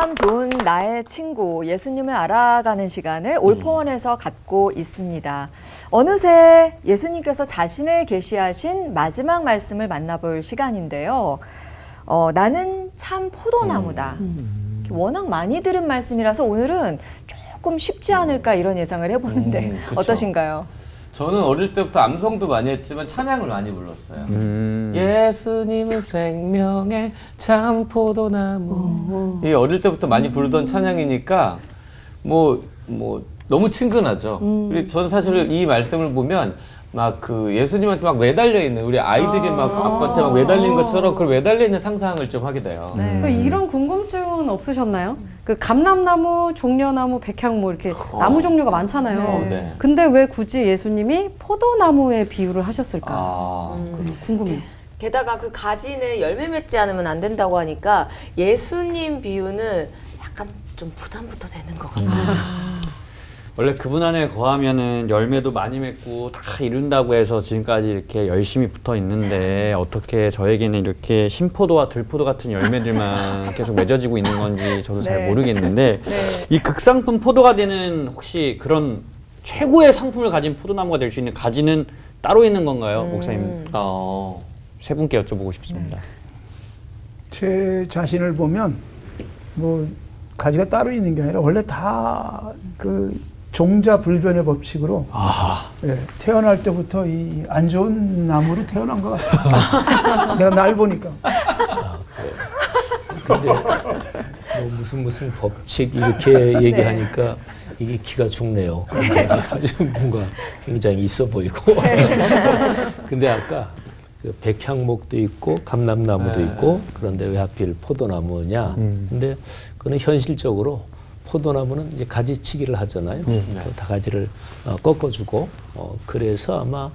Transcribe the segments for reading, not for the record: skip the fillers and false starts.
참 좋은 나의 친구 예수님을 알아가는 시간을 올포원에서 갖고 있습니다. 어느새 예수님께서 자신을 계시하신 마지막 말씀을 만나볼 시간인데요. 나는 참 포도나무다. 워낙 많이 들은 말씀이라서 오늘은 조금 쉽지 않을까 이런 예상을 해보는데 어떠신가요? 저는 어릴 때부터 암송도 많이 했지만 찬양을 많이 불렀어요. 예수님은 생명의 참 포도나무. 이 어릴 때부터 많이 부르던 찬양이니까 너무 친근하죠. 그리고 저는 사실 이 말씀을 보면 막 그 예수님한테 막 매달려 있는 우리 아이들이 막 아빠한테 막 매달리는 것처럼 그걸 매달려 있는 상상을 좀 하게 돼요. 이런 궁금증은 없으셨나요? 그 감람나무, 종려나무, 백향모 이렇게 나무 종류가 많잖아요. 네. 근데 왜 굳이 예수님이 포도나무에 비유를 하셨을까? 궁금해요. 게다가 그 가지는 열매 맺지 않으면 안 된다고 하니까 예수님 비유는 약간 좀 부담부터 되는 것 같아요. 원래 그분 안에 거하면은 열매도 많이 맺고 다 이룬다고 해서 지금까지 이렇게 열심히 붙어 있는데 어떻게 저에게는 이렇게 신포도와 들포도 같은 열매들만 계속 맺어지고 있는 건지 저도 잘 모르겠는데 이 극상품 포도가 되는 혹시 그런 최고의 상품을 가진 포도나무가 될 수 있는 가지는 따로 있는 건가요, 목사님? 세 분께 여쭤보고 싶습니다. 제 자신을 보면 뭐 가지가 따로 있는 게 아니라 원래 다 그 종자불변의 법칙으로 태어날 때부터 이 안 좋은 나무로 태어난 것 같아요. 내가 날 보니까. 근데 뭐 무슨 법칙 이렇게 얘기하니까 이게 기가 죽네요. 뭔가 굉장히 있어 보이고. 근데 아까 그 백향목도 있고 감람나무도 있고 그런데 왜 하필 포도나무냐? 근데 그거는 현실적으로 포도나무는 이제 가지치기를 하잖아요. 다 가지를 꺾어주고 그래서 아마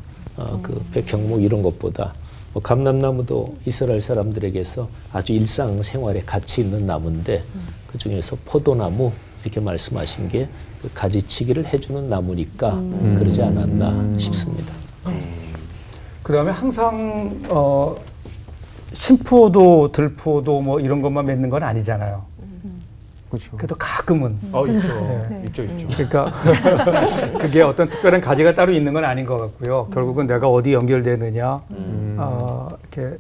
그 백향목 이런 것보다 뭐 감람나무도 이스라엘 사람들에게서 아주 일상생활에 가치 있는 나무인데 그 중에서 포도나무 이렇게 말씀하신 게 그 가지치기를 해주는 나무니까 그러지 않았나 싶습니다. 그다음에 항상 신포도, 들포도 뭐 이런 것만 맺는 건 아니잖아요. 그렇죠. 그래도 가끔은. 있죠. 그러니까 그게 어떤 특별한 가지가 따로 있는 건 아닌 것 같고요. 결국은 내가 어디 연결되느냐. 이렇게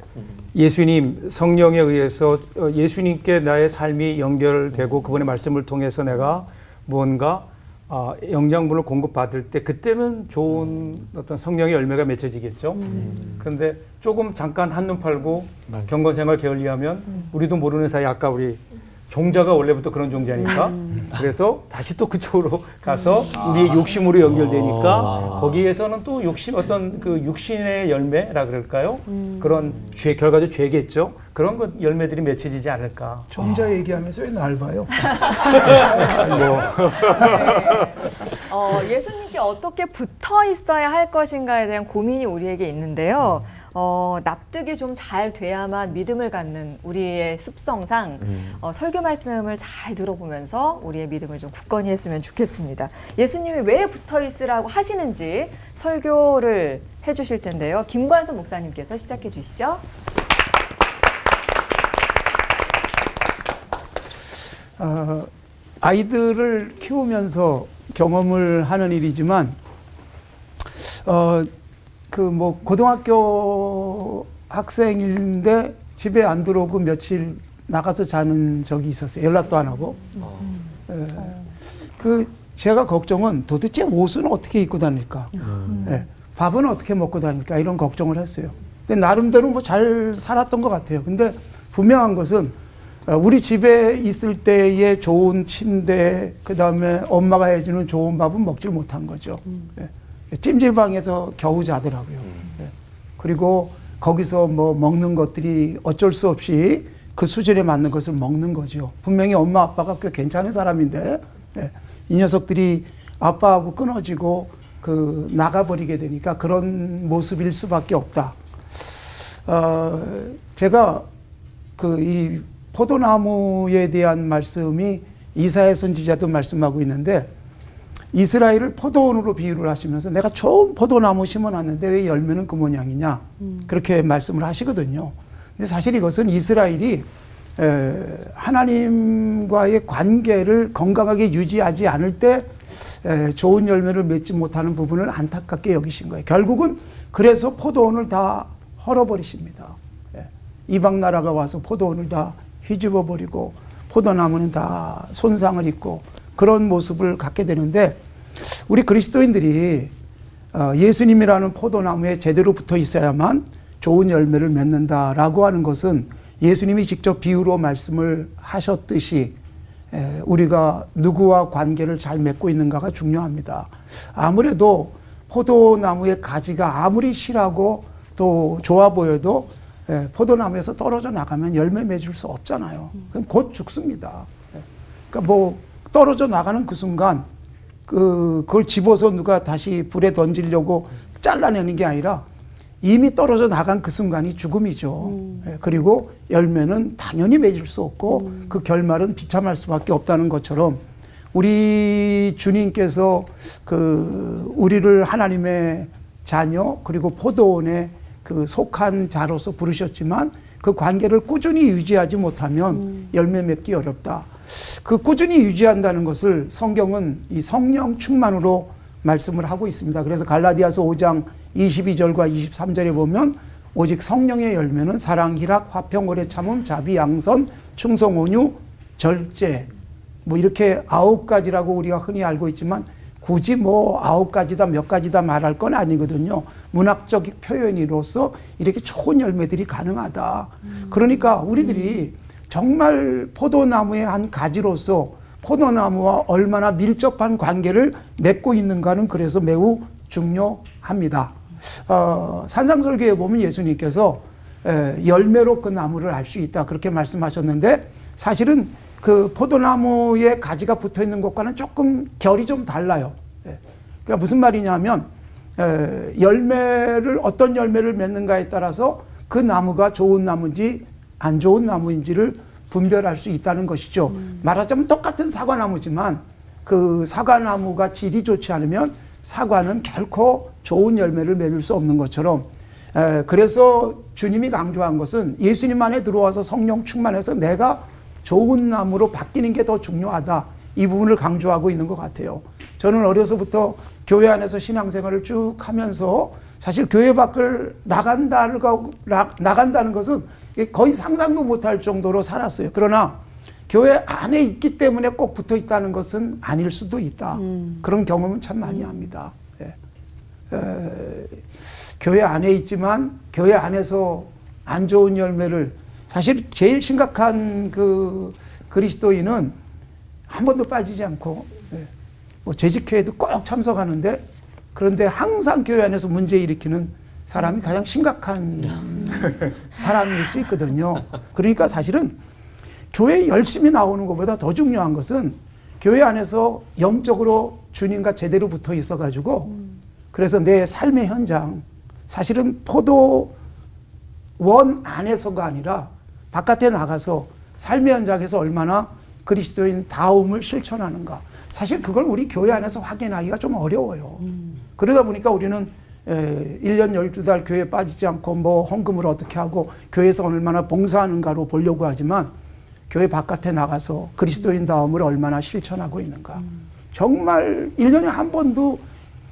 예수님, 성령에 의해서 예수님께 나의 삶이 연결되고 그분의 말씀을 통해서 내가 무언가 영양분을 공급받을 때 그때는 좋은 어떤 성령의 열매가 맺혀지겠죠. 그런데 조금 잠깐 한눈 팔고 경건생활 게을리하면 우리도 모르는 사이 아까 우리 종자가 원래부터 그런 종자니까 그래서 다시 또 그쪽으로 가서 우리의 욕심으로 연결되니까 거기에서는 또 욕심 어떤 그 육신의 열매라 그럴까요? 그런 죄 결과적으로 죄겠죠. 그런 것 열매들이 맺혀지지 않을까. 종자 얘기하면서 왜 날 봐요? 예수님께 어떻게 붙어 있어야 할 것인가에 대한 고민이 우리에게 있는데요. 납득이 좀 잘 돼야만 믿음을 갖는 우리의 습성상 설교 말씀을 잘 들어보면서 우리의 믿음을 좀 굳건히 했으면 좋겠습니다. 예수님이 왜 붙어 있으라고 하시는지 설교를 해주실 텐데요. 김관섭 목사님께서 시작해 주시죠. 아이들을 키우면서 경험을 하는 일이지만 그 뭐 고등학교 학생인데 집에 안 들어오고 며칠 나가서 자는 적이 있었어요. 연락도 안 하고. 그 제가 걱정은 도대체 옷은 어떻게 입고 다닐까? 밥은 어떻게 먹고 다닐까? 이런 걱정을 했어요. 근데 나름대로 뭐 잘 살았던 것 같아요. 근데 분명한 것은 우리 집에 있을 때의 좋은 침대, 그 다음에 엄마가 해주는 좋은 밥은 먹질 못한 거죠. 찜질방에서 겨우 자더라고요. 그리고 거기서 뭐 먹는 것들이 어쩔 수 없이 그 수준에 맞는 것을 먹는 거죠. 분명히 엄마 아빠가 꽤 괜찮은 사람인데 이 녀석들이 아빠하고 끊어지고 그 나가버리게 되니까 그런 모습일 수밖에 없다. 제가 그 이 포도나무에 대한 말씀이 이사야 선지자도 말씀하고 있는데 이스라엘을 포도원으로 비유를 하시면서 내가 좋은 포도나무 심어놨는데 왜 열매는 그 모양이냐 그렇게 말씀을 하시거든요. 근데 사실 이것은 이스라엘이 하나님과의 관계를 건강하게 유지하지 않을 때 좋은 열매를 맺지 못하는 부분을 안타깝게 여기신 거예요. 결국은 그래서 포도원을 다 헐어버리십니다. 이방 나라가 와서 포도원을 다 휘집어 버리고 포도나무는 다 손상을 입고 그런 모습을 갖게 되는데, 우리 그리스도인들이 예수님이라는 포도나무에 제대로 붙어 있어야만 좋은 열매를 맺는다라고 하는 것은 예수님이 직접 비유로 말씀을 하셨듯이 우리가 누구와 관계를 잘 맺고 있는가가 중요합니다. 아무래도 포도나무의 가지가 아무리 실하고 또 좋아 보여도 포도나무에서 떨어져 나가면 열매 맺을 수 없잖아요. 그럼 곧 죽습니다. 그러니까 뭐 떨어져 나가는 그 순간 그걸 집어서 누가 다시 불에 던지려고 잘라내는 게 아니라 이미 떨어져 나간 그 순간이 죽음이죠. 그리고 열매는 당연히 맺을 수 없고 그 결말은 비참할 수밖에 없다는 것처럼, 우리 주님께서 우리를 하나님의 자녀 그리고 포도원에 속한 자로서 부르셨지만 그 관계를 꾸준히 유지하지 못하면 열매 맺기 어렵다. 그 꾸준히 유지한다는 것을 성경은 이 성령 충만으로 말씀을 하고 있습니다. 그래서 갈라디아서 5장 22절과 23절에 보면 오직 성령의 열매는 사랑, 희락, 화평, 오래 참음, 자비, 양선, 충성, 온유, 절제, 뭐 이렇게 9가지라고 우리가 흔히 알고 있지만 굳이 뭐 9가지다 몇 가지다 말할 건 아니거든요. 문학적 표현으로서 이렇게 좋은 열매들이 가능하다. 그러니까 우리들이 정말 포도나무의 한 가지로서 포도나무와 얼마나 밀접한 관계를 맺고 있는가는 그래서 매우 중요합니다. 산상설교에 보면 예수님께서 열매로 그 나무를 알 수 있다 그렇게 말씀하셨는데, 사실은 그 포도나무에 가지가 붙어 있는 것과는 조금 결이 좀 달라요. 그러니까 무슨 말이냐면 어떤 열매를 맺는가에 따라서 그 나무가 좋은 나무인지 안 좋은 나무인지를 분별할 수 있다는 것이죠. 말하자면 똑같은 사과나무지만 그 사과나무가 질이 좋지 않으면 사과는 결코 좋은 열매를 맺을 수 없는 것처럼, 그래서 주님이 강조한 것은 예수님 안에 들어와서 성령 충만해서 내가 좋은 나무로 바뀌는 게 더 중요하다, 이 부분을 강조하고 있는 것 같아요. 저는 어려서부터 교회 안에서 신앙생활을 쭉 하면서 사실 교회 밖을 나간다는 것은 거의 상상도 못할 정도로 살았어요. 그러나 교회 안에 있기 때문에 꼭 붙어 있다는 것은 아닐 수도 있다. 그런 경험은 참 많이 합니다. 교회 안에 있지만 교회 안에서 안 좋은 열매를, 사실 제일 심각한 그 그리스도인은 한 번도 빠지지 않고 뭐 재직회에도 꼭 참석하는데, 그런데 항상 교회 안에서 문제 일으키는 사람이 가장 심각한 사람일 수 있거든요. 그러니까 사실은 교회에 열심히 나오는 것보다 더 중요한 것은 교회 안에서 영적으로 주님과 제대로 붙어 있어가지고, 그래서 내 삶의 현장, 사실은 포도원 안에서가 아니라 바깥에 나가서 삶의 현장에서 얼마나 그리스도인 다움을 실천하는가, 사실 그걸 우리 교회 안에서 확인하기가 좀 어려워요. 그러다 보니까 우리는 1년 12달 교회에 빠지지 않고 뭐 헌금을 어떻게 하고 교회에서 얼마나 봉사하는가로 보려고 하지만, 교회 바깥에 나가서 그리스도인 다움을 얼마나 실천하고 있는가. 정말 1년에 한 번도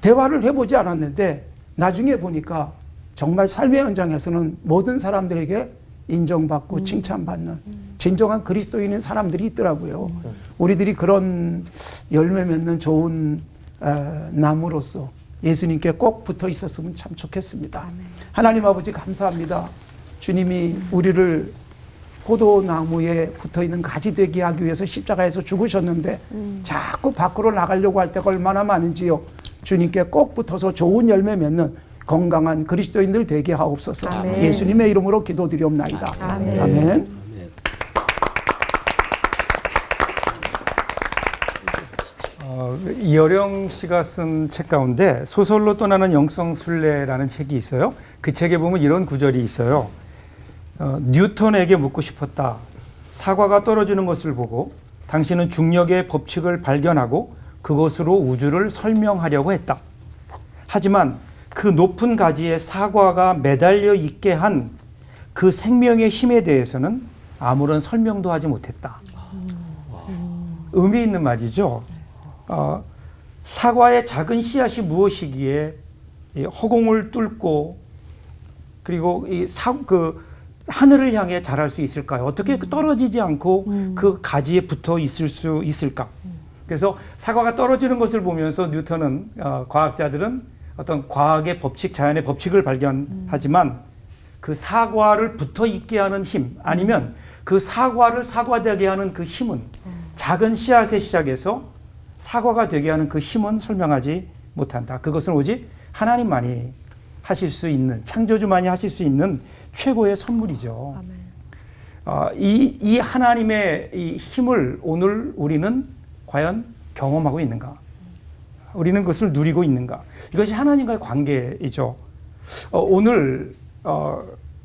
대화를 해보지 않았는데 나중에 보니까 정말 삶의 현장에서는 모든 사람들에게 인정받고 칭찬받는 진정한 그리스도인인 사람들이 있더라고요. 우리들이 그런 열매 맺는 좋은 나무로서 예수님께 꼭 붙어 있었으면 참 좋겠습니다. 하나님 아버지 감사합니다. 주님이 우리를 포도나무에 붙어있는 가지 되게 하기 위해서 십자가에서 죽으셨는데 자꾸 밖으로 나가려고 할 때가 얼마나 많은지요. 주님께 꼭 붙어서 좋은 열매 맺는 건강한 그리스도인들 되게 하옵소서. 아멘. 예수님의 이름으로 기도드리옵나이다. 아멘. 아멘. 이어령 씨가 쓴 책 가운데 소설로 떠나는 영성순례라는 책이 있어요. 그 책에 보면 이런 구절이 있어요. 뉴턴에게 묻고 싶었다. 사과가 떨어지는 것을 보고 당신은 중력의 법칙을 발견하고 그것으로 우주를 설명하려고 했다. 하지만 그 높은 가지에 사과가 매달려 있게 한 그 생명의 힘에 대해서는 아무런 설명도 하지 못했다. 의미 있는 말이죠. 사과의 작은 씨앗이 무엇이기에 이 허공을 뚫고 그리고 그 하늘을 향해 자랄 수 있을까요? 어떻게 떨어지지 않고 그 가지에 붙어 있을 수 있을까? 그래서 사과가 떨어지는 것을 보면서 뉴턴은 과학자들은 어떤 과학의 법칙, 자연의 법칙을 발견하지만 그 사과를 붙어 있게 하는 힘 아니면 그 사과를 사과되게 하는 그 힘은 작은 씨앗의 시작에서 사과가 되게 하는 그 힘은 설명하지 못한다. 그것은 오직 하나님만이 하실 수 있는, 창조주만이 하실 수 있는 최고의 선물이죠. 이 하나님의 이 힘을 오늘 우리는 과연 경험하고 있는가? 우리는 그것을 누리고 있는가? 이것이 하나님과의 관계이죠. 오늘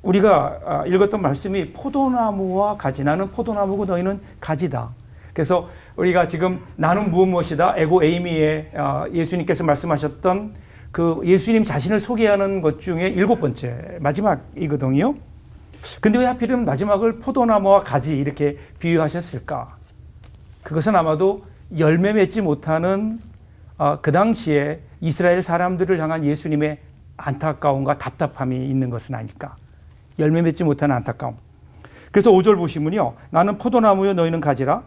우리가 읽었던 말씀이 포도나무와 가지, 나는 포도나무고 너희는 가지다. 그래서 우리가 지금 나는 무엇이다 에고 에이미의 예수님께서 말씀하셨던 그 예수님 자신을 소개하는 것 중에 7번째 마지막이거든요. 근데 왜 하필이면 마지막을 포도나무와 가지 이렇게 비유하셨을까? 그것은 아마도 열매 맺지 못하는 그 당시에 이스라엘 사람들을 향한 예수님의 안타까움과 답답함이 있는 것은 아닐까? 열매 맺지 못하는 안타까움. 그래서 5절 보시면요. 나는 포도나무여 너희는 가지라.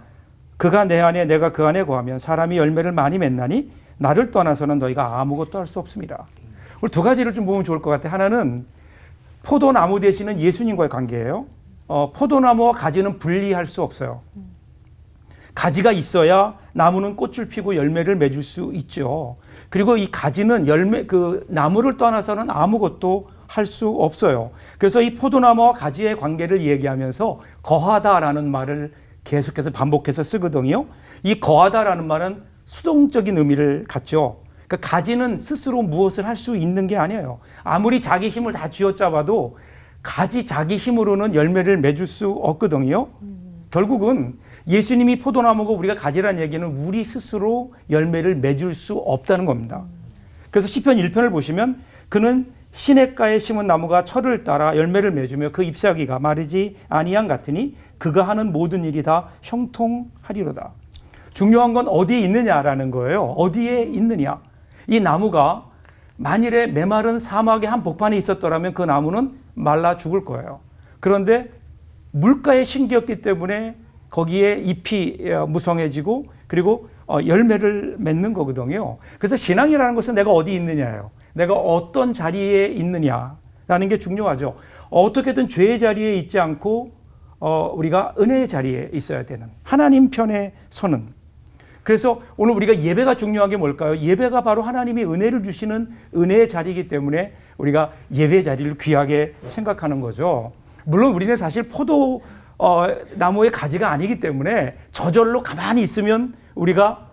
그가 내 안에 내가 그 안에 거하면 사람이 열매를 많이 맺나니 나를 떠나서는 너희가 아무것도 할 수 없습니다. 오늘 두 가지를 좀 보면 좋을 것 같아요. 하나는 포도나무 되시는 예수님과의 관계예요. 포도나무와 가지는 분리할 수 없어요. 가지가 있어야 나무는 꽃을 피고 열매를 맺을 수 있죠. 그리고 이 가지는 그 나무를 떠나서는 아무것도 할 수 없어요. 그래서 이 포도나무와 가지의 관계를 얘기하면서 거하다라는 말을 계속해서 반복해서 쓰거든요. 이 거하다라는 말은 수동적인 의미를 갖죠. 그러니까 가지는 스스로 무엇을 할 수 있는 게 아니에요. 아무리 자기 힘을 다 쥐어짜봐도 가지 자기 힘으로는 열매를 맺을 수 없거든요. 결국은 예수님이 포도나무고 우리가 가지라는 얘기는 우리 스스로 열매를 맺을 수 없다는 겁니다. 그래서 시편 1편을 보시면 그는 시냇가에 심은 나무가 철을 따라 열매를 맺으며 그 잎사귀가 마르지 아니한 같으니 그가 하는 모든 일이 다 형통하리로다. 중요한 건 어디에 있느냐라는 거예요. 어디에 있느냐. 이 나무가 만일에 메마른 사막의 한 복판에 있었더라면 그 나무는 말라 죽을 거예요. 그런데 물가에 심겼기 때문에 거기에 잎이 무성해지고 그리고 열매를 맺는 거거든요. 그래서 신앙이라는 것은 내가 어디 있느냐예요. 내가 어떤 자리에 있느냐라는 게 중요하죠. 어떻게든 죄의 자리에 있지 않고 우리가 은혜의 자리에 있어야 되는 하나님 편에 서는. 그래서 오늘 우리가 예배가 중요한 게 뭘까요? 예배가 바로 하나님이 은혜를 주시는 은혜의 자리이기 때문에 우리가 예배 자리를 귀하게 생각하는 거죠. 물론 우리는 사실 포도 나무의 가지가 아니기 때문에 저절로 가만히 있으면 우리가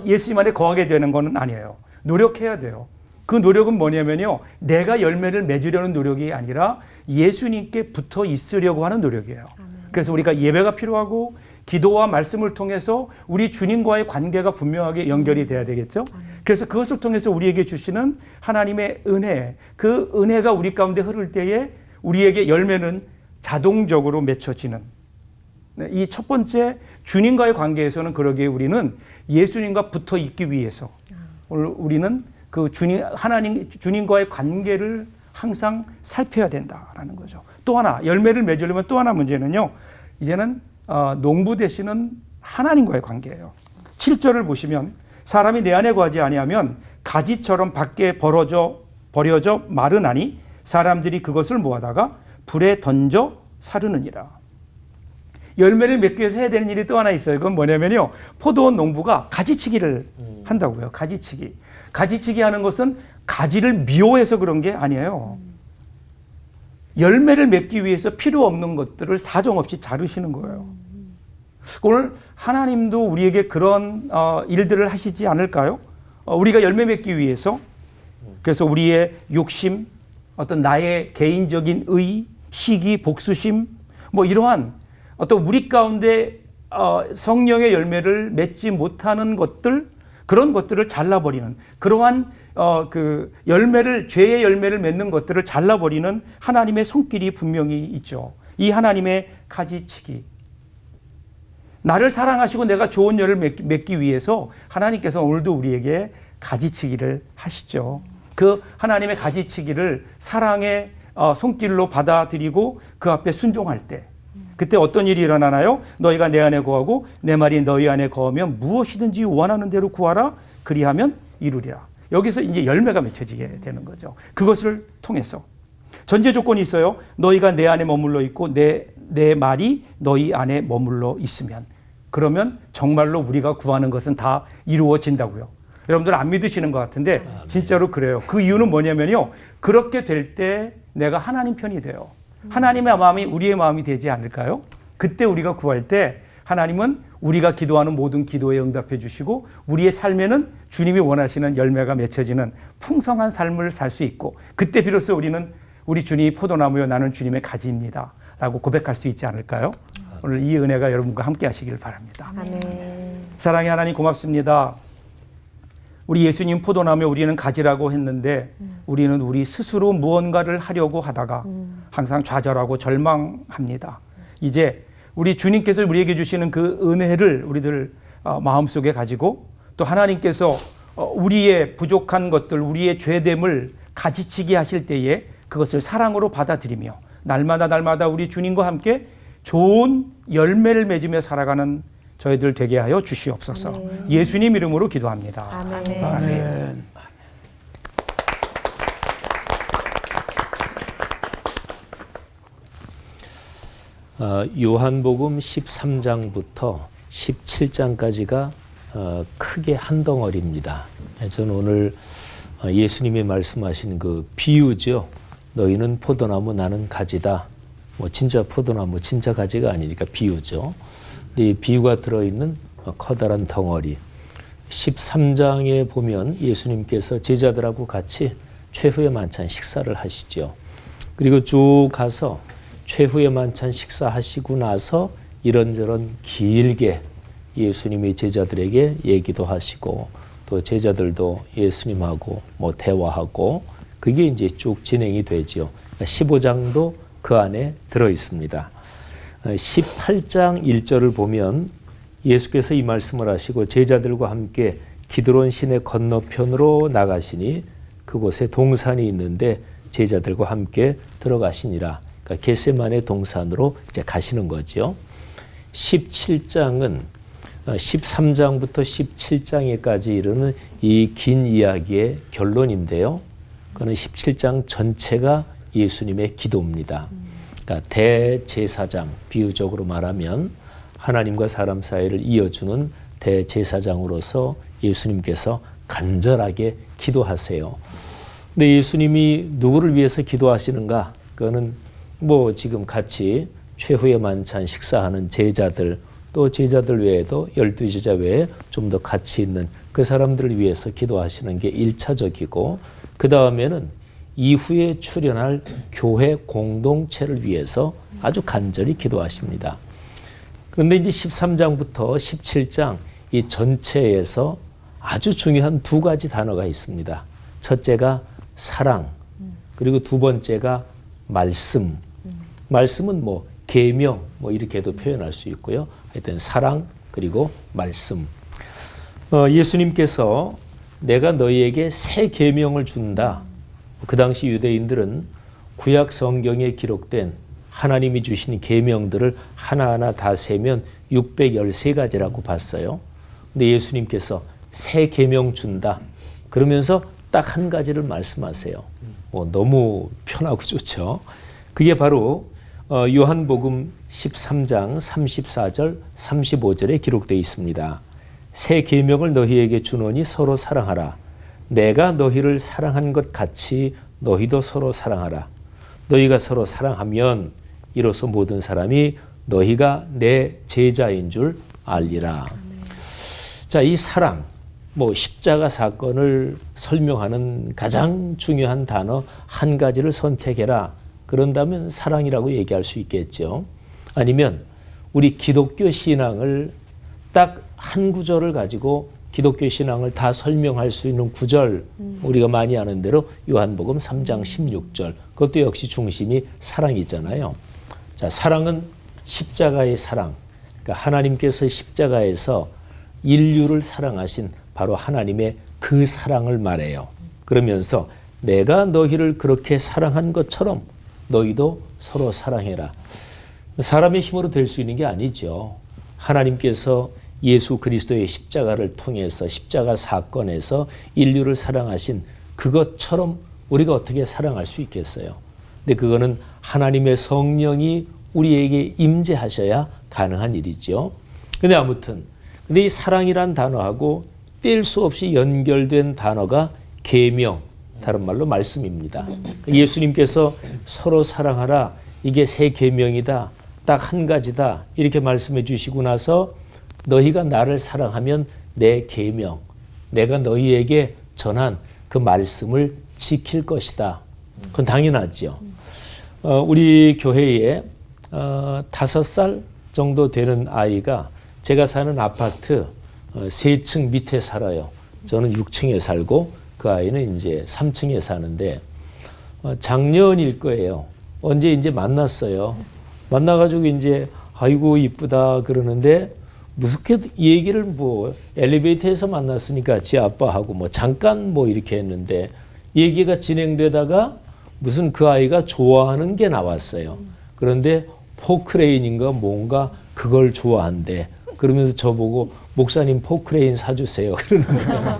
예수님 안에 거하게 되는 건 아니에요. 노력해야 돼요. 그 노력은 뭐냐면요. 내가 열매를 맺으려는 노력이 아니라 예수님께 붙어 있으려고 하는 노력이에요. 그래서 우리가 예배가 필요하고 기도와 말씀을 통해서 우리 주님과의 관계가 분명하게 연결이 돼야 되겠죠. 그래서 그것을 통해서 우리에게 주시는 하나님의 은혜, 그 은혜가 우리 가운데 흐를 때에 우리에게 열매는 자동적으로 맺혀지는. 이 첫 번째 주님과의 관계에서는 그러기에 우리는 예수님과 붙어 있기 위해서 우리는 그 주님과의 관계를 항상 살펴야 된다라는 거죠. 또 하나 열매를 맺으려면 또 하나 문제는요. 이제는 농부 되시는 하나님과의 관계예요. 7절을 보시면 사람이 내 안에 거하지 아니하면 가지처럼 밖에 버려져 마르나니 사람들이 그것을 모아다가 불에 던져 사르느니라. 열매를 맺기 위해서 해야 되는 일이 또 하나 있어요. 그건 뭐냐면요. 포도원 농부가 가지치기를 한다고요. 가지치기. 가지치기 하는 것은 가지를 미워해서 그런 게 아니에요. 열매를 맺기 위해서 필요 없는 것들을 사정없이 자르시는 거예요. 오늘 하나님도 우리에게 그런 일들을 하시지 않을까요? 우리가 열매 맺기 위해서 그래서 우리의 욕심, 어떤 나의 개인적인 의, 시기, 복수심 뭐 이러한 어떤 우리 가운데 성령의 열매를 맺지 못하는 것들 그런 것들을 잘라버리는 그러한 그 죄의 열매를 맺는 것들을 잘라버리는 하나님의 손길이 분명히 있죠. 이 하나님의 가지치기. 나를 사랑하시고 내가 좋은 열을 맺기 위해서 하나님께서 오늘도 우리에게 가지치기를 하시죠. 그 하나님의 가지치기를 사랑의 손길로 받아들이고 그 앞에 순종할 때 그때 어떤 일이 일어나나요? 너희가 내 안에 거하고 내 말이 너희 안에 거하면 무엇이든지 원하는 대로 구하라. 그리하면 이루리라. 여기서 이제 열매가 맺혀지게 되는 거죠. 그것을 통해서 전제 조건이 있어요. 너희가 내 안에 머물러 있고 내 말이 너희 안에 머물러 있으면, 그러면 정말로 우리가 구하는 것은 다 이루어진다고요. 여러분들 안 믿으시는 것 같은데 진짜로 그래요. 그 이유는 뭐냐면요. 그렇게 될 때 내가 하나님 편이 돼요. 하나님의 마음이 우리의 마음이 되지 않을까요? 그때 우리가 구할 때 하나님은 우리가 기도하는 모든 기도에 응답해 주시고 우리의 삶에는 주님이 원하시는 열매가 맺혀지는 풍성한 삶을 살 수 있고, 그때 비로소 우리는 우리 주님이 포도나무여 나는 주님의 가지입니다 라고 고백할 수 있지 않을까요? 오늘 이 은혜가 여러분과 함께 하시길 바랍니다. 사랑의 하나님 고맙습니다. 우리 예수님 포도나무에 우리는 가지라고 했는데 우리는 우리 스스로 무언가를 하려고 하다가 항상 좌절하고 절망합니다. 이제 우리 주님께서 우리에게 주시는 그 은혜를 우리들 마음속에 가지고, 또 하나님께서 우리의 부족한 것들, 우리의 죄됨을 가지치기 하실 때에 그것을 사랑으로 받아들이며 날마다 우리 주님과 함께 좋은 열매를 맺으며 살아가는 저희들 되게 하여 주시옵소서. 예수님 이름으로 기도합니다. 아멘. 아멘. 요한복음 13장부터 17장까지가 크게 한 덩어리입니다. 저는 오늘 예수님이 말씀하신 그 비유죠. 너희는 포도나무 나는 가지다. 뭐 진짜 포도나무 진짜 가지가 아니니까 비유죠. 이 비유가 들어있는 커다란 덩어리. 13장에 보면 예수님께서 제자들하고 같이 최후의 만찬 식사를 하시죠. 그리고 쭉 가서 최후의 만찬 식사하시고 나서 이런저런 길게 예수님이 제자들에게 얘기도 하시고 또 제자들도 예수님하고 뭐 대화하고 그게 이제 쭉 진행이 되죠. 15장도 그 안에 들어 있습니다. 18장 1절을 보면 예수께서 이 말씀을 하시고 제자들과 함께 기드론 시내 건너편으로 나가시니 그곳에 동산이 있는데 제자들과 함께 들어가시니라. 그러니까 겟세마네 동산으로 이제 가시는 거죠. 17장은 13장부터 17장에까지 이르는 이 긴 이야기의 결론인데요. 그는 17장 전체가 예수님의 기도입니다. 그러니까 대제사장, 비유적으로 말하면 하나님과 사람 사이를 이어주는 대제사장으로서 예수님께서 간절하게 기도하세요. 근데 예수님이 누구를 위해서 기도하시는가? 그거는 뭐 지금 같이 최후의 만찬 식사하는 제자들, 또 제자들 외에도 12제자 외에 좀 더 가치 있는 그 사람들을 위해서 기도하시는 게 1차적이고, 그 다음에는 이후에 출현할 교회 공동체를 위해서 아주 간절히 기도하십니다. 그런데 이제 13장부터 17장 이 전체에서 아주 중요한 두 가지 단어가 있습니다. 첫째가 사랑, 그리고 두 번째가 말씀. 말씀은 뭐 계명 뭐 이렇게도 표현할 수 있고요. 하여튼 사랑 그리고 말씀. 예수님께서 내가 너희에게 새 계명을 준다. 그 당시 유대인들은 구약 성경에 기록된 하나님이 주신 계명들을 하나하나 다 세면 613가지라고 봤어요. 근데 예수님께서 새 계명 준다. 그러면서 딱 한 가지를 말씀하세요. 너무 편하고 좋죠. 그게 바로 요한복음 13장 34절 35절에 기록되어 있습니다. 새 계명을 너희에게 주노니 서로 사랑하라. 내가 너희를 사랑한 것 같이 너희도 서로 사랑하라. 너희가 서로 사랑하면 이로써 모든 사람이 너희가 내 제자인 줄 알리라. 자, 이 사랑, 뭐 십자가 사건을 설명하는 가장 중요한 단어 한 가지를 선택해라. 그런다면 사랑이라고 얘기할 수 있겠죠. 아니면 우리 기독교 신앙을 딱 한 구절을 가지고 기독교 신앙을 다 설명할 수 있는 구절, 우리가 많이 아는 대로 요한복음 3장 16절, 그것도 역시 중심이 사랑이잖아요. 자, 사랑은 십자가의 사랑, 그러니까 하나님께서 십자가에서 인류를 사랑하신 바로 하나님의 그 사랑을 말해요. 그러면서 내가 너희를 그렇게 사랑한 것처럼 너희도 서로 사랑해라. 사람의 힘으로 될 수 있는 게 아니죠. 하나님께서 예수 그리스도의 십자가를 통해서 십자가 사건에서 인류를 사랑하신 그것처럼 우리가 어떻게 사랑할 수 있겠어요? 근데 그거는 하나님의 성령이 우리에게 임재하셔야 가능한 일이죠. 근데 아무튼 근데 이 사랑이란 단어하고 뗄 수 없이 연결된 단어가 계명, 다른 말로 말씀입니다. 예수님께서 서로 사랑하라, 이게 새 계명이다, 딱 한 가지다 이렇게 말씀해 주시고 나서 너희가 나를 사랑하면 내 계명, 내가 너희에게 전한 그 말씀을 지킬 것이다. 그건 당연하죠. 우리 교회에 5살 정도 되는 아이가 제가 사는 아파트 3층 밑에 살아요. 저는 6층에 살고 그 아이는 이제 3층에 사는데 작년일 거예요. 언제 이제 만났어요. 만나가지고 이제 아이고 이쁘다 그러는데 무섭게 얘기를 뭐 엘리베이터에서 만났으니까 지 아빠하고 뭐 잠깐 뭐 이렇게 했는데 얘기가 진행되다가 무슨 그 아이가 좋아하는 게 나왔어요. 그런데 포크레인인가 뭔가 그걸 좋아한대. 그러면서 저보고 목사님 포크레인 사주세요. 그러는 거예요.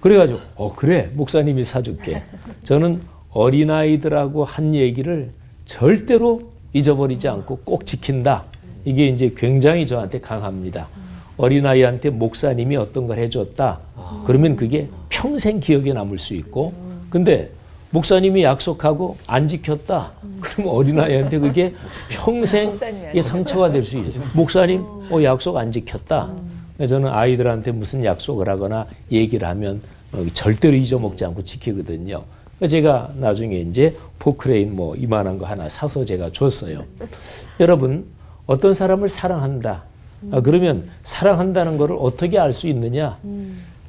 그래가지고 그래 목사님이 사줄게. 저는 어린아이들하고 한 얘기를 절대로 잊어버리지 않고 꼭 지킨다. 이게 이제 굉장히 저한테 강합니다. 어린아이한테 목사님이 어떤 걸 해줬다. 그러면 그게 평생 기억에 남을 수 있고 근데 목사님이 약속하고 안 지켰다. 그러면 어린아이한테 그게 평생의 상처가 될 수 있어요. 목사님 약속 안 지켰다. 그래서 저는 아이들한테 무슨 약속을 하거나 얘기를 하면 절대로 잊어먹지 않고 지키거든요. 제가 나중에 이제 포크레인 뭐 이만한 거 하나 사서 제가 줬어요. 여러분 어떤 사람을 사랑한다. 그러면 사랑한다는 것을 어떻게 알 수 있느냐?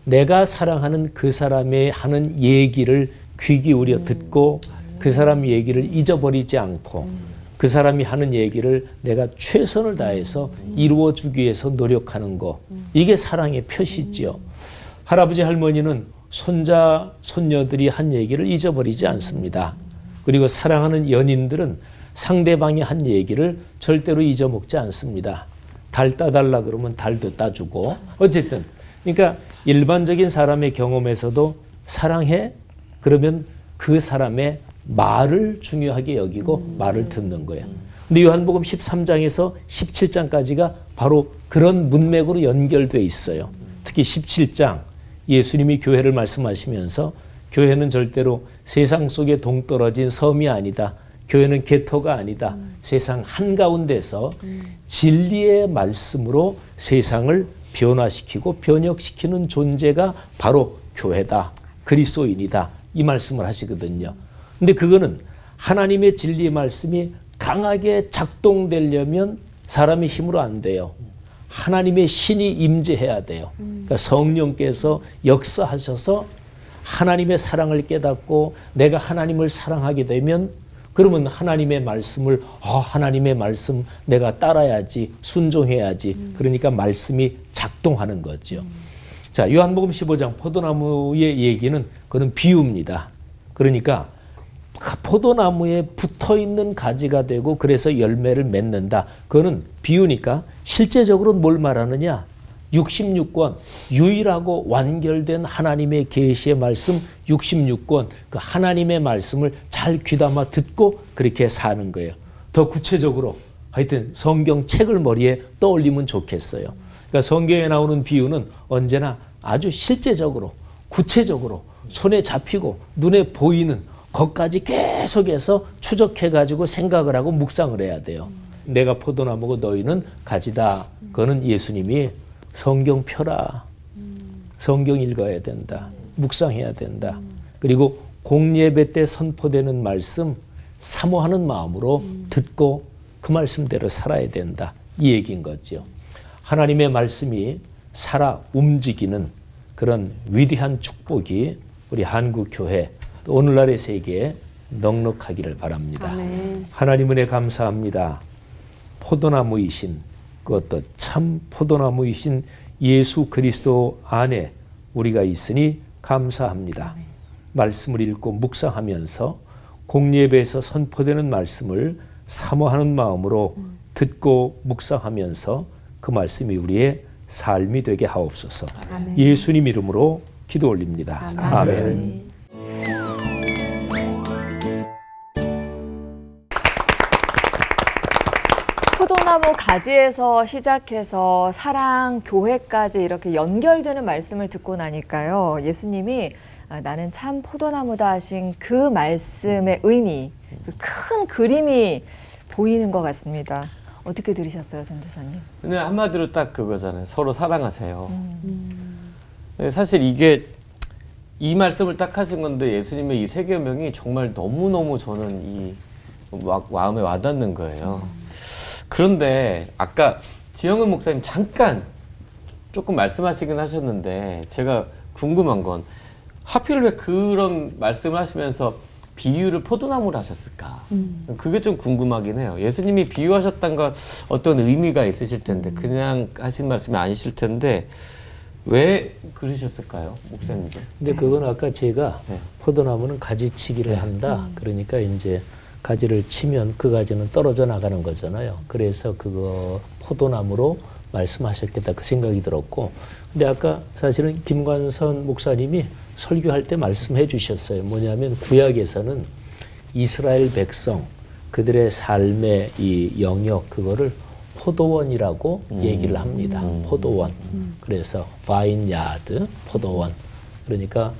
내가 사랑하는 그 사람의 하는 얘기를 귀 기울여 듣고 그 사람 얘기를 잊어버리지 않고 그 사람이 하는 얘기를 내가 최선을 다해서 이루어주기 위해서 노력하는 거. 이게 사랑의 표시지요. 할아버지 할머니는 손자 손녀들이 한 얘기를 잊어버리지 않습니다. 그리고 사랑하는 연인들은 상대방이 한 얘기를 절대로 잊어먹지 않습니다. 달 따달라 그러면 달도 따주고 어쨌든 그러니까 일반적인 사람의 경험에서도 사랑해? 그러면 그 사람의 말을 중요하게 여기고 말을 듣는 거예요. 근데 요한복음 13장에서 17장까지가 바로 그런 문맥으로 연결돼 있어요. 특히 17장 예수님이 교회를 말씀하시면서 교회는 절대로 세상 속에 동떨어진 섬이 아니다. 교회는 개토가 아니다. 세상 한가운데서 진리의 말씀으로 세상을 변화시키고 변혁시키는 존재가 바로 교회다. 그리스도인이다. 이 말씀을 하시거든요. 근데 그거는 하나님의 진리의 말씀이 강하게 작동되려면 사람의 힘으로 안 돼요. 하나님의 신이 임재해야 돼요. 그러니까 성령께서 역사하셔서 하나님의 사랑을 깨닫고 내가 하나님을 사랑하게 되면 그러면 하나님의 말씀을 하나님의 말씀 내가 따라야지 순종해야지 그러니까 말씀이 작동하는 거죠. 자, 요한복음 15장 포도나무의 얘기는 그건 비유입니다. 그러니까 포도나무에 붙어있는 가지가 되고 그래서 열매를 맺는다. 그거는 비유니까 실제적으로 뭘 말하느냐? 66권 유일하고 완결된 하나님의 계시의 말씀 66권 그 하나님의 말씀을 잘 귀담아 듣고 그렇게 사는 거예요. 더 구체적으로 하여튼 성경 책을 머리에 떠올리면 좋겠어요. 그러니까 성경에 나오는 비유는 언제나 아주 실제적으로 구체적으로 손에 잡히고 눈에 보이는 것까지 계속해서 추적해가지고 생각을 하고 묵상을 해야 돼요. 내가 포도나무고 너희는 가지다. 그거는 예수님이 성경 펴라. 성경 읽어야 된다. 묵상해야 된다. 그리고 공예배 때 선포되는 말씀 사모하는 마음으로 듣고 그 말씀대로 살아야 된다. 이 얘기인 거죠. 하나님의 말씀이 살아 움직이는 그런 위대한 축복이 우리 한국교회 또 오늘날의 세계에 넉넉하기를 바랍니다. 아멘. 하나님 은혜 감사합니다. 포도나무이신 그것도 참 포도나무이신 예수 그리스도 안에 우리가 있으니 감사합니다. 말씀을 읽고 묵상하면서 공예배에서 선포되는 말씀을 사모하는 마음으로 듣고 묵상하면서 그 말씀이 우리의 삶이 되게 하옵소서. 예수님 이름으로 기도 올립니다. 아멘. 포도나무 가지에서 시작해서 사랑, 교회까지 이렇게 연결되는 말씀을 듣고 나니까요. 예수님이 나는 참 포도나무다 하신 그 말씀의 의미, 그 큰 그림이 보이는 것 같습니다. 어떻게 들으셨어요, 선교사님? 근데 한마디로 딱 그거잖아요. 서로 사랑하세요. 사실 이게 이 말씀을 딱 하신 건데 예수님의 이 세 계명이 정말 너무너무 저는 이 마음에 와닿는 거예요. 그런데 아까 지영은 목사님 잠깐 조금 말씀하시긴 하셨는데 제가 궁금한 건 하필 왜 그런 말씀을 하시면서 비유를 포도나무로 하셨을까? 그게 좀 궁금하긴 해요. 예수님이 비유하셨던 건 어떤 의미가 있으실 텐데 그냥 하신 말씀이 아니실 텐데 왜 그러셨을까요, 목사님도? 근데 그건 아까 제가 네. 포도나무는 가지치기를 한다. 그러니까 이제 가지를 치면 그 가지는 떨어져 나가는 거잖아요. 그래서 그거 포도나무로 말씀하셨겠다 그 생각이 들었고, 근데 아까 사실은 김관선 목사님이 설교할 때 말씀해 주셨어요. 뭐냐면 구약에서는 이스라엘 백성 그들의 삶의 이 영역 그거를 포도원이라고 얘기를 합니다. 포도원. 그래서 바인야드, 포도원. 그러니까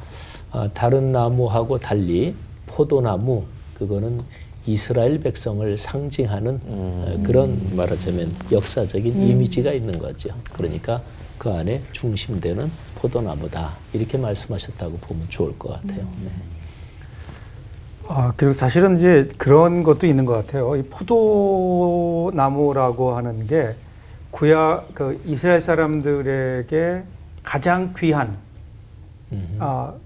다른 나무하고 달리 포도나무 그거는 이스라엘 백성을 상징하는 그런 말하자면 역사적인 이미지가 있는 거죠. 그러니까 그 안에 중심되는 포도나무다. 이렇게 말씀하셨다고 보면 좋을 것 같아요. 네. 그리고 사실은 이제 그런 것도 있는 것 같아요. 이 포도나무라고 하는 게 구약 그 이스라엘 사람들에게 가장 귀한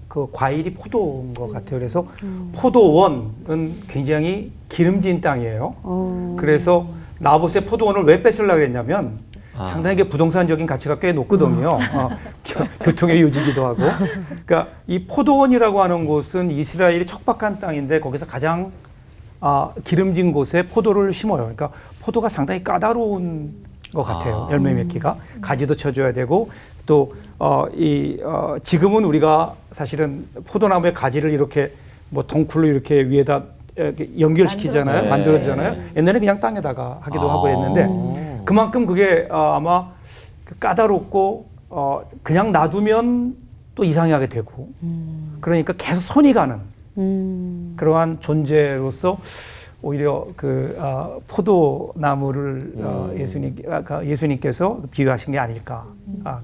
그 과일이 포도인 것 같아요. 그래서 포도원은 굉장히 기름진 땅이에요. 그래서 나봇의 포도원을 왜 뺏으려고 했냐면 상당히 부동산적인 가치가 꽤 높거든요. 교통의 요지기도 하고. 그러니까 이 포도원이라고 하는 곳은 이스라엘이 척박한 땅인데 거기서 가장 기름진 곳에 포도를 심어요. 그러니까 포도가 상당히 까다로운 것 같아요. 열매 맺기가. 가지도 쳐줘야 되고 또 지금은 우리가 사실은 포도나무의 가지를 이렇게 뭐 덩쿨로 이렇게 위에다 이렇게 연결시키잖아요. 만들어주잖아요. 옛날에 그냥 땅에다가 하기도 하고 했는데 그만큼 그게 아마 까다롭고 그냥 놔두면 또 이상하게 되고 그러니까 계속 손이 가는 그러한 존재로서 오히려 그 포도나무를 예수님께서 비유하신 게 아닐까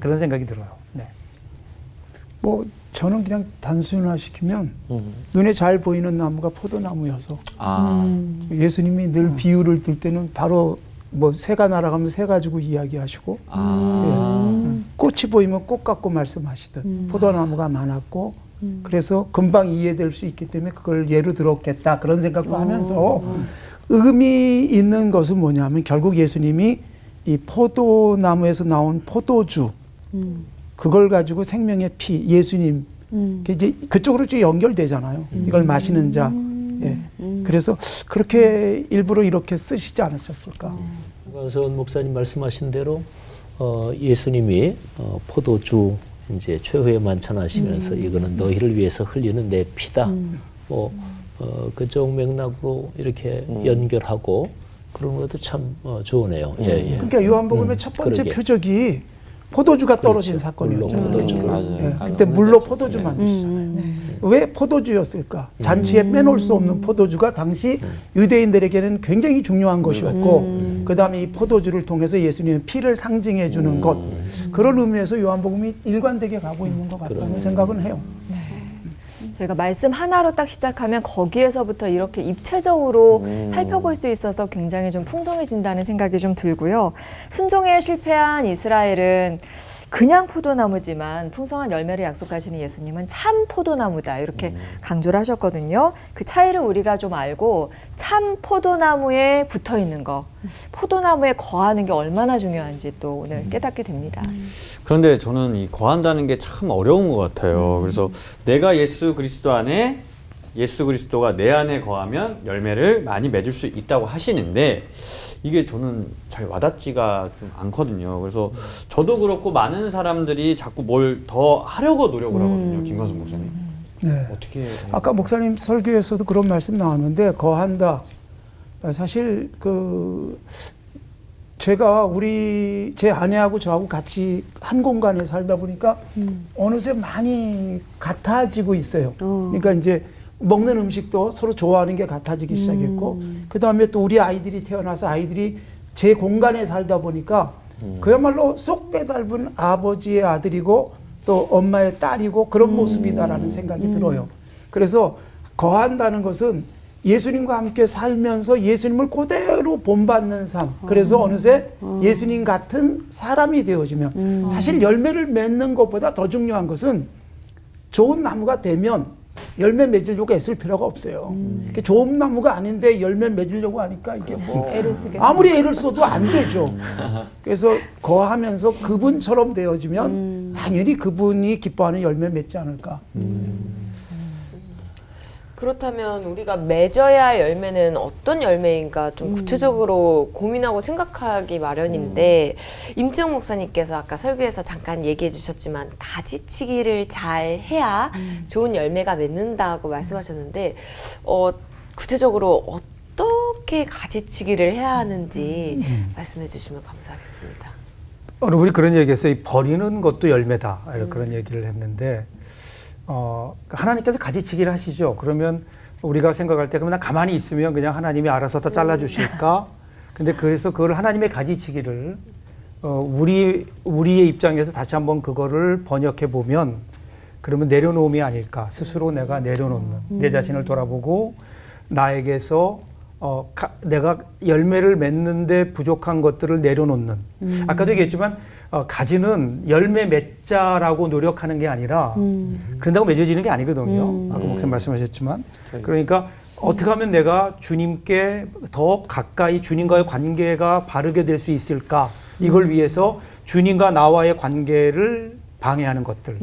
그런 생각이 들어요. 네. 뭐 저는 그냥 단순화시키면 눈에 잘 보이는 나무가 포도나무여서 예수님이 늘 비유를 들 때는 바로 뭐 새가 날아가면 새 가지고 이야기하시고 꽃이 보이면 꽃 갖고 말씀하시듯 포도나무가 많았고 그래서 금방 이해될 수 있기 때문에 그걸 예로 들었겠다 그런 생각도 하면서 의미 있는 것은 뭐냐면 결국 예수님이 이 포도나무에서 나온 포도주 그걸 가지고 생명의 피 예수님 이제 그쪽으로 좀 연결되잖아요. 이걸 마시는 자. 예. 그래서 그렇게 일부러 이렇게 쓰시지 않으셨을까? 김관선 목사님 말씀하신 대로 예수님이 포도주 이제 최후에 만찬하시면서 이거는 너희를 위해서 흘리는 내 피다. 그쪽 맥락으로 이렇게 연결하고 그런 것도 참 좋으네요. 예. 그러니까 요한복음의 첫 번째 그러게. 표적이 포도주가 떨어진 사건이었잖아요. 포도주. 예. 그때 물로 포도주 만드시잖아요. 왜 포도주였을까? 잔치에 빼놓을 수 없는 포도주가 당시 유대인들에게는 굉장히 중요한 것이었고 그 다음에 이 포도주를 통해서 예수님의 피를 상징해 주는 것 그런 의미에서 요한복음이 일관되게 가고 있는 것 같다는 생각은 해요. 저희가 말씀 하나로 딱 시작하면 거기에서부터 이렇게 입체적으로 살펴볼 수 있어서 굉장히 좀 풍성해진다는 생각이 좀 들고요. 순종에 실패한 이스라엘은 그냥 포도나무지만 풍성한 열매를 약속하시는 예수님은 참 포도나무다 이렇게 강조를 하셨거든요. 그 차이를 우리가 좀 알고 참 포도나무에 붙어 있는 거 포도나무에 거하는 게 얼마나 중요한지 또 오늘 깨닫게 됩니다. 그런데 저는 이 거한다는 게 참 어려운 것 같아요. 그래서 내가 예수 그리스도 안에, 예수 그리스도가 내 안에 거하면 열매를 많이 맺을 수 있다고 하시는데 이게 저는 잘 와닿지가 좀 않거든요. 그래서 저도 그렇고 많은 사람들이 자꾸 뭘 더 하려고 노력을 하거든요. 김관섭 목사님. 네. 어떻게 해야 돼요? 아까 목사님 설교에서도 그런 말씀 나왔는데 거한다. 사실 제가 제 아내하고 저하고 같이 한 공간에 살다 보니까 어느새 많이 같아지고 있어요. 그러니까 이제 먹는 음식도 서로 좋아하는 게 같아지기 시작했고 그 다음에 또 우리 아이들이 태어나서 아이들이 제 공간에 살다 보니까 그야말로 쏙 빼닮은 아버지의 아들이고 또 엄마의 딸이고 그런 모습이다라는 생각이 들어요. 그래서 거한다는 것은 예수님과 함께 살면서 예수님을 그대로 본받는 삶. 그래서 어느새 예수님 같은 사람이 되어지면 사실 열매를 맺는 것보다 더 중요한 것은 좋은 나무가 되면 열매 맺으려고 애쓸 필요가 없어요. 좋은 나무가 아닌데 열매 맺으려고 하니까 이게 뭐 아무리 애를 써도 안 되죠. 그래서 거하면서 그분처럼 되어지면 당연히 그분이 기뻐하는 열매 맺지 않을까. 그렇다면 우리가 맺어야 할 열매는 어떤 열매인가 좀 구체적으로 고민하고 생각하기 마련인데 임지영 목사님께서 아까 설교에서 잠깐 얘기해 주셨지만 가지치기를 잘 해야 좋은 열매가 맺는다고 말씀하셨는데 구체적으로 어떻게 가지치기를 해야 하는지 말씀해 주시면 감사하겠습니다. 우리 그런 얘기했어요. 이 버리는 것도 열매다. 그런 얘기를 했는데 하나님께서 가지치기를 하시죠. 그러면 우리가 생각할 때 그러면 나 가만히 있으면 그냥 하나님이 알아서 다 잘라주실까? 근데 그래서 그걸 하나님의 가지치기를 우리의 입장에서 다시 한번 그거를 번역해 보면 그러면 내려놓음이 아닐까? 스스로 내가 내려놓는 내 자신을 돌아보고 나에게서 내가 열매를 맺는데 부족한 것들을 내려놓는. 아까도 얘기했지만 가지는 열매 맺자라고 노력하는 게 아니라 그런다고 맺어지는 게 아니거든요. 아까 목사님 말씀하셨지만 그러니까 어떻게 하면 내가 주님께 더 가까이 주님과의 관계가 바르게 될 수 있을까? 이걸 위해서 주님과 나와의 관계를 방해하는 것들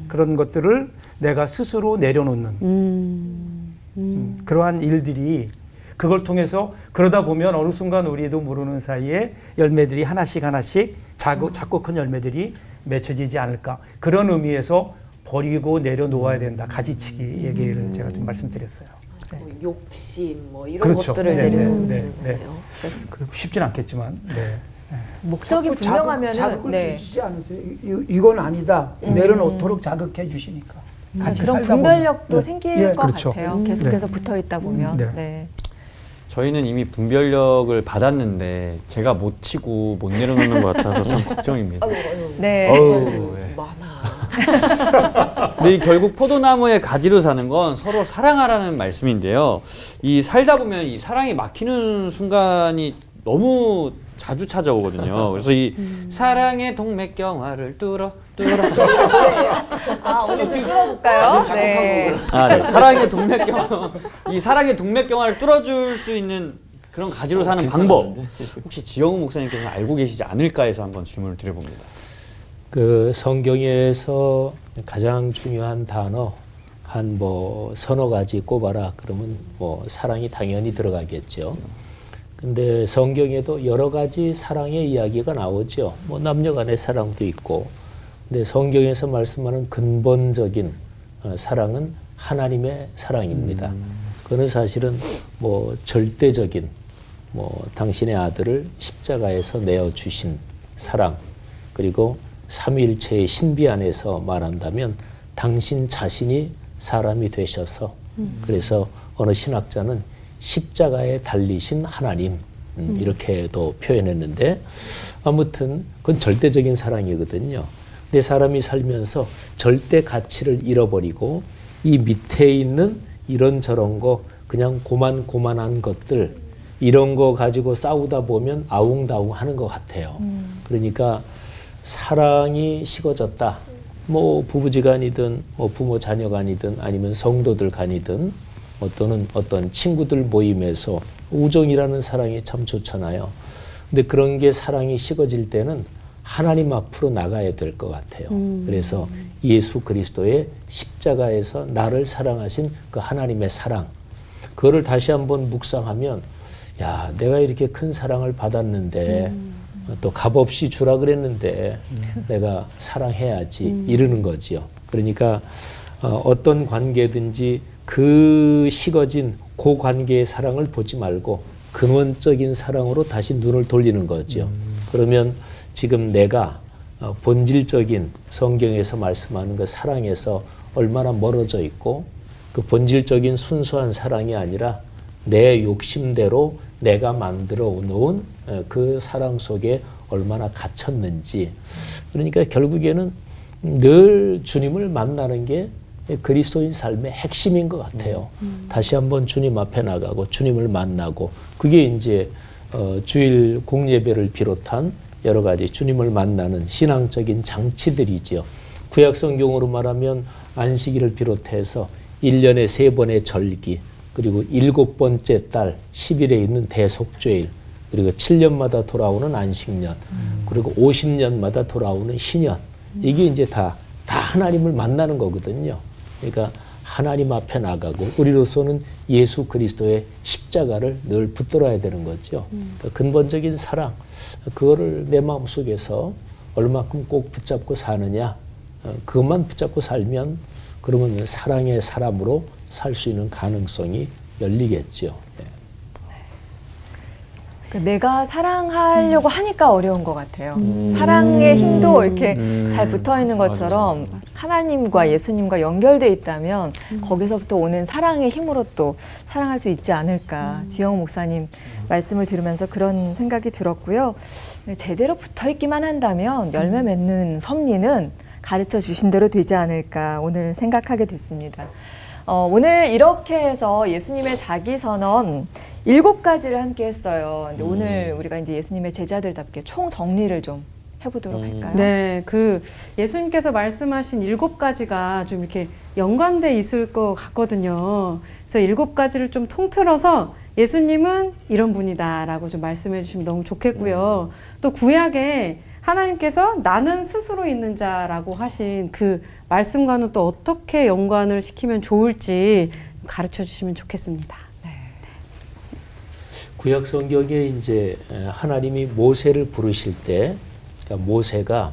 그런 것들을 내가 스스로 내려놓는 그러한 일들이 그걸 통해서 그러다 보면 어느 순간 우리도 모르는 사이에 열매들이 하나씩 작고 큰 열매들이 맺혀지지 않을까. 그런 의미에서 버리고 내려놓아야 된다. 가지치기 얘기를 제가 좀 말씀드렸어요. 뭐 욕심 뭐 이런 그렇죠. 것들을 네, 내려놓는 네, 네, 거예요. 쉽진 않겠지만. 네. 목적이 분명하면은 자극을 주시지 않으세요. 이건 아니다. 내려놓도록 자극해 주시니까. 같이 그런 살다 분별력도 보면. 생길 것 그렇죠. 같아요. 계속해서 붙어 있다 보면. 네. 저희는 이미 분별력을 받았는데 제가 못 치고 못 내려놓는 것 같아서 참 걱정입니다. 네. 네. 많아. 근데 결국 포도나무의 가지로 사는 건 서로 사랑하라는 말씀인데요. 이 살다 보면 이 사랑이 막히는 순간이 너무 자주 찾아오거든요. 그래서 이 사랑의 동맥경화를 뚫어. 오늘 좀 뚫어볼까요? 네. 네. 사랑의 동맥경화, 이 사랑의 동맥경화를 뚫어줄 수 있는 그런 가지로 사는 방법. 혹시 지영우 목사님께서는 알고 계시지 않을까 해서 한번 질문을 드려봅니다. 그 성경에서 가장 중요한 단어 한 서너 가지 꼽아라 그러면 사랑이 당연히 들어가겠죠. 근데 성경에도 여러 가지 사랑의 이야기가 나오죠. 남녀 간의 사랑도 있고. 근데 성경에서 말씀하는 근본적인 사랑은 하나님의 사랑입니다. 그는 사실은 절대적인 당신의 아들을 십자가에서 내어 주신 사랑, 그리고 삼위일체의 신비 안에서 말한다면 당신 자신이 사람이 되셔서 그래서 어느 신학자는 십자가에 달리신 하나님 이렇게도 표현했는데 아무튼 그건 절대적인 사랑이거든요. 근데 사람이 살면서 절대 가치를 잃어버리고 이 밑에 있는 이런저런 거 그냥 고만고만한 것들 이런 거 가지고 싸우다 보면 아웅다웅 하는 것 같아요. 그러니까 사랑이 식어졌다. 부부지간이든 부모 자녀간이든 아니면 성도들 간이든 또는 어떤 친구들 모임에서 우정이라는 사랑이 참 좋잖아요. 근데 그런 게 사랑이 식어질 때는 하나님 앞으로 나가야 될 것 같아요. 그래서 예수 그리스도의 십자가에서 나를 사랑하신 그 하나님의 사랑, 그거를 다시 한번 묵상하면, 야, 내가 이렇게 큰 사랑을 받았는데 또 값없이 주라 그랬는데 내가 사랑해야지 이러는 거지요. 그러니까 어떤 관계든지 그 식어진 그 관계의 사랑을 보지 말고 근원적인 사랑으로 다시 눈을 돌리는 거죠. 그러면 지금 내가 본질적인 성경에서 말씀하는 그 사랑에서 얼마나 멀어져 있고, 그 본질적인 순수한 사랑이 아니라 내 욕심대로 내가 만들어 놓은 그 사랑 속에 얼마나 갇혔는지. 그러니까 결국에는 늘 주님을 만나는 게 그리스도인 삶의 핵심인 것 같아요. 다시 한번 주님 앞에 나가고 주님을 만나고, 그게 이제 주일 공예배를 비롯한 여러 가지 주님을 만나는 신앙적인 장치들이지요. 구약 성경으로 말하면 안식일을 비롯해서 1년에 3번의 절기, 그리고 7번째 달 10일에 있는 대속죄일, 그리고 7년마다 돌아오는 안식년, 그리고 50년마다 돌아오는 희년, 이게 이제 다 하나님을 만나는 거거든요. 그러니까 하나님 앞에 나가고 우리로서는 예수 그리스도의 십자가를 늘 붙들어야 되는 거죠. 그러니까 근본적인 사랑, 그거를 내 마음속에서 얼마큼 꼭 붙잡고 사느냐, 그것만 붙잡고 살면 그러면 사랑의 사람으로 살 수 있는 가능성이 열리겠죠. 내가 사랑하려고 하니까 어려운 것 같아요. 사랑의 힘도 이렇게 잘 붙어 있는 것처럼 하나님과 예수님과 연결돼 있다면 거기서부터 오는 사랑의 힘으로 또 사랑할 수 있지 않을까. 지영 목사님 말씀을 들으면서 그런 생각이 들었고요. 제대로 붙어 있기만 한다면 열매 맺는 섭리는 가르쳐 주신 대로 되지 않을까 오늘 생각하게 됐습니다. 오늘 이렇게 해서 예수님의 자기선언 7가지를 함께 했어요. 근데 오늘 우리가 이제 예수님의 제자들답게 총 정리를 좀 해보도록 할까요? 네, 그 예수님께서 말씀하신 7가지가 좀 이렇게 연관돼 있을 것 같거든요. 그래서 7가지를 좀 통틀어서 예수님은 이런 분이다라고 좀 말씀해 주시면 너무 좋겠고요. 또 구약에 하나님께서 나는 스스로 있는 자라고 하신 그 말씀과는 또 어떻게 연관을 시키면 좋을지 가르쳐 주시면 좋겠습니다. 구약 성경에 이제 하나님이 모세를 부르실 때, 그러니까 모세가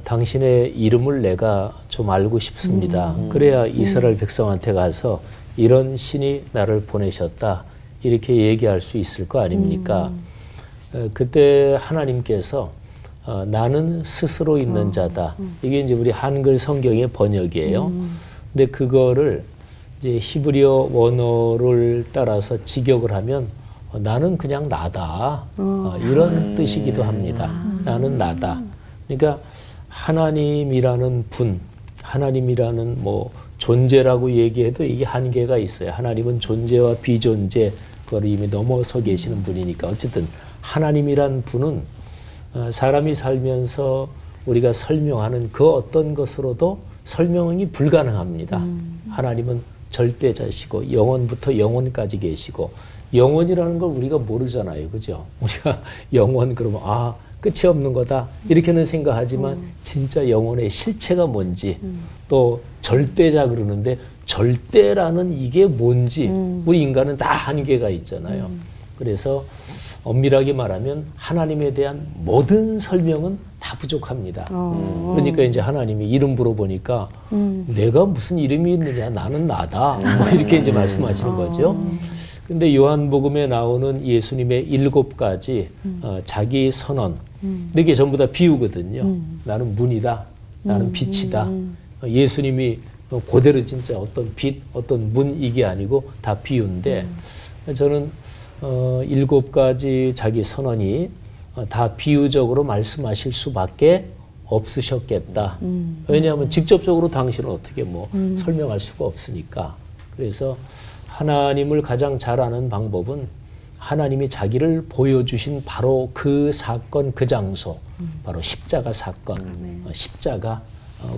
당신의 이름을 내가 좀 알고 싶습니다. 그래야 이스라엘 백성한테 가서 이런 신이 나를 보내셨다 이렇게 얘기할 수 있을 거 아닙니까? 그때 하나님께서 나는 스스로 있는 자다. 이게 이제 우리 한글 성경의 번역이에요. 근데 그거를 이제 히브리어 원어를 따라서 직역을 하면 나는 그냥 나다. 이런 뜻이기도 합니다. 나는 나다. 그러니까 하나님이라는 분, 하나님이라는 뭐 존재라고 얘기해도 이게 한계가 있어요. 하나님은 존재와 비존재 그걸 이미 넘어서 계시는 분이니까 어쨌든 하나님이란 분은 사람이 살면서 우리가 설명하는 그 어떤 것으로도 설명이 불가능합니다. 하나님은 절대자시고 영원부터 영원까지 계시고 영원이라는 걸 우리가 모르잖아요. 그죠? 우리가 영원 그러면 아 끝이 없는 거다 이렇게는 생각하지만 진짜 영원의 실체가 뭔지 또 절대자 그러는데 절대라는 이게 뭔지 우리 인간은 다 한계가 있잖아요. 그래서 엄밀하게 말하면 하나님에 대한 모든 설명은 다 부족합니다. 그러니까 이제 하나님이 이름 물어보니까 내가 무슨 이름이 있느냐 나는 나다 뭐 이렇게 이제 말씀하시는 거죠. 근데 요한복음에 나오는 예수님의 7가지 자기 선언, 근데 이게 전부 다 비유거든요. 나는 문이다, 나는 빛이다. 예수님이 그대로 진짜 어떤 빛, 어떤 문 이게 아니고 다 비유인데 저는 7가지 자기 선언이 다 비유적으로 말씀하실 수밖에 없으셨겠다. 왜냐하면 직접적으로 당신은 어떻게 뭐 설명할 수가 없으니까. 그래서 하나님을 가장 잘 아는 방법은 하나님이 자기를 보여주신 바로 그 사건, 그 장소, 바로 십자가 사건, 십자가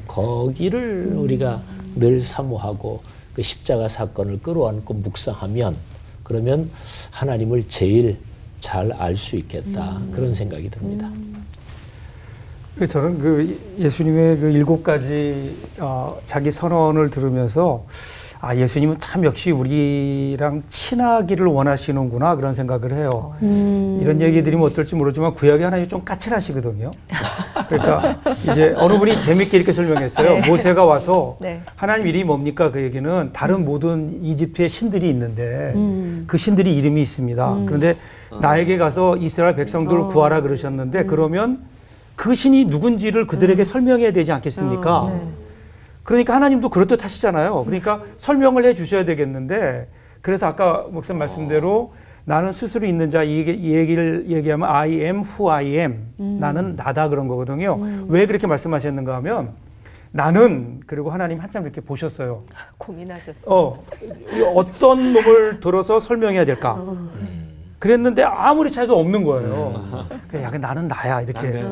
거기를 우리가 늘 사모하고 그 십자가 사건을 끌어안고 묵상하면 그러면 하나님을 제일 잘 알 수 있겠다. 그런 생각이 듭니다. 저는 그 예수님의 그 7가지 자기 선언을 들으면서 예수님은 참 역시 우리랑 친하기를 원하시는구나 그런 생각을 해요. 이런 얘기 드리면 어떨지 모르지만 구약의 하나님이 좀 까칠하시거든요. 그러니까 이제 어느 분이 재밌게 이렇게 설명했어요. 네. 모세가 와서 네. 하나님 이름이 뭡니까? 그 얘기는 다른 모든 이집트의 신들이 있는데 그 신들이 이름이 있습니다. 그런데 나에게 가서 이스라엘 백성들을 구하라 그러셨는데 그러면 그 신이 누군지를 그들에게 설명해야 되지 않겠습니까? 네. 그러니까 하나님도 그렇듯 하시잖아요. 그러니까 설명을 해 주셔야 되겠는데 그래서 아까 목사님 말씀대로 나는 스스로 있는 자 이 얘기를 얘기하면 I am who I am. 나는 나다 그런 거거든요. 왜 그렇게 말씀하셨는가 하면 나는 그리고 하나님 한참 이렇게 보셨어요. 고민하셨어요. 어떤 놈을 들어서 설명해야 될까? 그랬는데 아무리 찾아도 없는 거예요. 야, 나는 나야 이렇게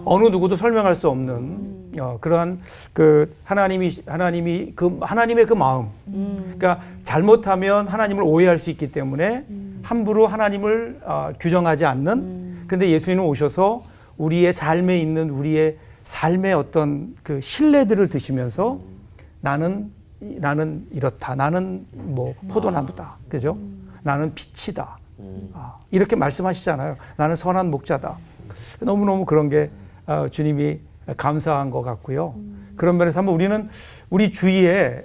어느 누구도 설명할 수 없는 그러한 그 하나님의 그 마음. 그러니까 잘못하면 하나님을 오해할 수 있기 때문에 함부로 하나님을 규정하지 않는. 그런데 예수님은 오셔서 우리의 삶에 있는 우리의 삶의 어떤 그 신뢰들을 드시면서 나는 이렇다. 나는 뭐 포도나무다. 그죠? 나는 빛이다. 이렇게 말씀하시잖아요. 나는 선한 목자다. 너무너무 그런 게 주님이 감사한 것 같고요. 그런 면에서 한번 우리는 우리 주위에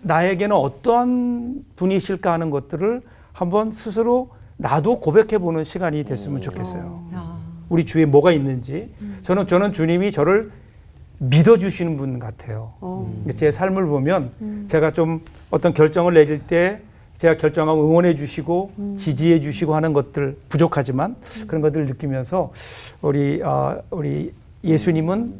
나에게는 어떠한 분이실까 하는 것들을 한번 스스로 나도 고백해보는 시간이 됐으면 좋겠어요. 우리 주위에 뭐가 있는지. 저는 주님이 저를 믿어주시는 분 같아요. 제 삶을 보면 제가 좀 어떤 결정을 내릴 때 제가 결정하면 응원해 주시고 지지해 주시고 하는 것들 부족하지만 그런 것들을 느끼면서 우리 예수님은